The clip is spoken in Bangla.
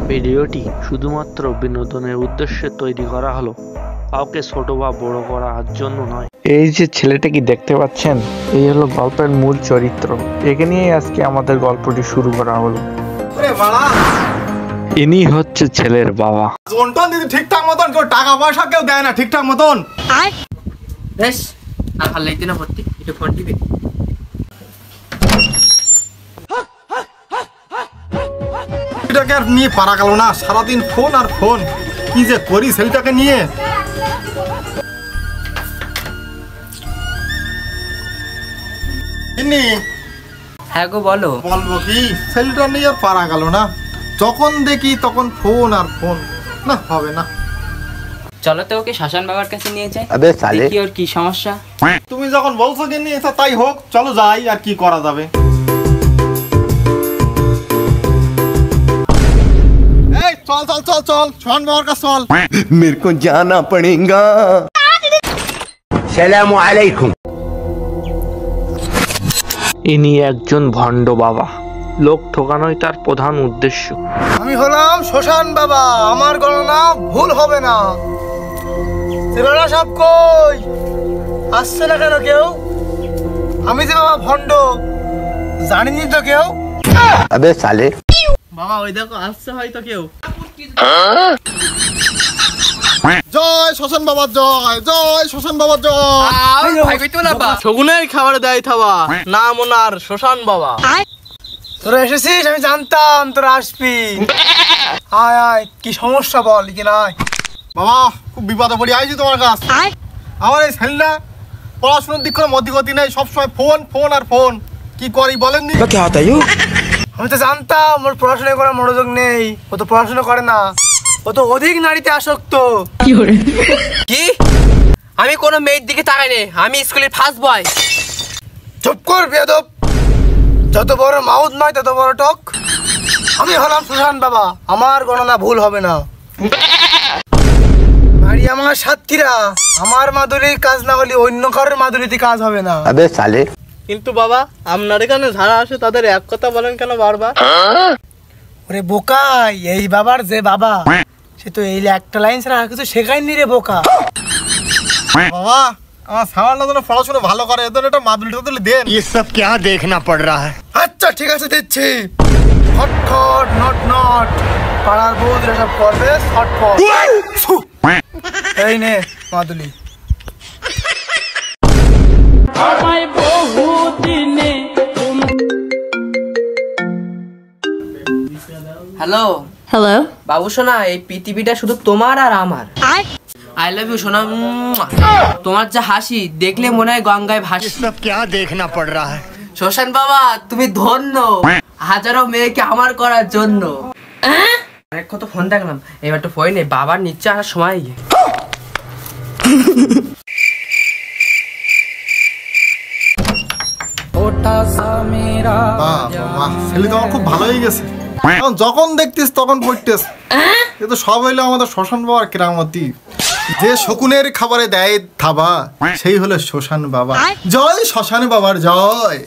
ভিডিওটি শুধুমাত্র বিনোদনের উদ্দেশ্যে তৈরি করা হলো, কাউকে ছোট বা বড় করার জন্য নয়। এই যে ছেলেটাকে দেখতে পাচ্ছেন, এই হলো গল্পের মূল চরিত্র। একে নিয়েই আজকে আমাদের গল্পটি শুরু করা হলো। ইনি হচ্ছে ছেলের বাবা। ঠিকঠাক মতন কেউ টাকা পয়সা কেউ দেয় না ঠিকঠাক মতন। বেশ আর ভালো লাগছে না ভর্তি একটু ফোন টিপে। এটাকে আর নিয়ে পারা গেল না, সারাদিন ফোন আর ফোন। কি যে করি ছেলেটাকে নিয়ে। হ্যাঁ গো বলো। বলবো কি, ছেলেটা নিয়ে আর পারা গেল না। যখন দেখি তখন ফোন আর ফোন। না হবে না, চলো তো ওকে শ্মশান বাবার কাছে নিয়ে যাই। আবে সালে, দেখি ওর কি সমস্যা। তুমি যখন বলছো কি নিয়ে তাই হোক, চলো যাই, আর কি করা যাবে। এই চল চল চল চল শ্মশান বাবার কাছে চল। मेरे को जाना पड़ेगा। सलाम अलैकुम। ইনি একজন ভণ্ড বাবা। লোক ঠকানোই তার প্রধান উদ্দেশ্য। আমি হলাম শ্মশান বাবা, আমার গণনা ভুল হবে না। ছেলেরা সব কই আসছে না কেন কেউ? আমি যে বাবা ভণ্ড জানিনি তো কেউ। अबे साले, বাবা ওই দেখো আসছে হয়তো কেউ। জয় শ্মশান বাবা, জয় জয় শ্মশান বাবা, জয়। ভাই কইতো না বা শগুনের খাবার দেয় থাবা, নাম ওনার শ্মশান বাবা। তোরা এসেছিস, আমি জানতাম তোরা আসবি। আয় আয়, কি সমস্যা বল কি নাই। বাবা খুব বিপদে পড়ি আইছি তোমার কাছ। আমার এই ছেলেটা পড়াশোনার দিক করে মধ্যগতি নেই, সবসময় ফোন ফোন আর ফোন। কি করি বলেননি? আমি তো জানতাম ওর পড়াশোনায় করার মনোযোগ নেই, ও তো পড়াশোনা করে না, ও তো অধিক নারীতে আসক্ত। কি? আমি কোনো মেয়ের দিকে তাকাই নে, আমি স্কুলের ফার্স্ট বয়। চুপ কর বেয়াদব, যত বড় মাউথ নয় তত বড় টক। আমি হলাম শ্মশান বাবা, আমার গণনা ভুল হবে না। বাড়ি আমার সাতক্ষীরা, আমার মাদুরির কাজ না হলে অন্য কারোর মাদুরিতে কাজ হবে না। अबे साले, কিন্তু বাবা আপনার এখানে যারা আসে তাদের এক কথা বলেন কেন বারবার? ওরে বোকা, এই বাবার যে বাবা সে তো এই একটা লাইন ছাড়া আর কিছু শেখায়নি রে বোকা। বাবা আমার সামান্য জন্য পড়াশোনা ভালো করে, এদের একটা মাদুলি টাদুলি দেন। ये सब क्या देखना पड़ रहा है? আচ্ছা ঠিক আছে দিচ্ছি। খটখট নট নট পাড়ার বউদের সব করবে ছটফট। এই নে মাদুলি। Hello Hello? বাবু সোনা, এই পৃথিবীটা শুধু তোমার আর আমার। আই লাভ ইউ সোনা। তোমার যা হাসি দেখলে মনে হয় গঙ্গায় ভাসি। सब क्या देखना पड़ रहा है? শ্মশান বাবা তুমি ধন্য, হাজারো মেয়েকে আমার করার জন্য। অনেক কত ফোন দেখলাম, এবার তো ফোনে বাবার নিচে আসার সময়। ছেলে তো আমার খুব ভালো হয়ে গেছে, যখন দেখতিস তখন পড়তিস। এ তো সব হইলো আমাদের শ্মশান বাবার কেরামতি। যে শকুনের খাবারে দেয় থাবা, সেই হলো শ্মশান বাবা। জয় শ্মশান বাবার জয়।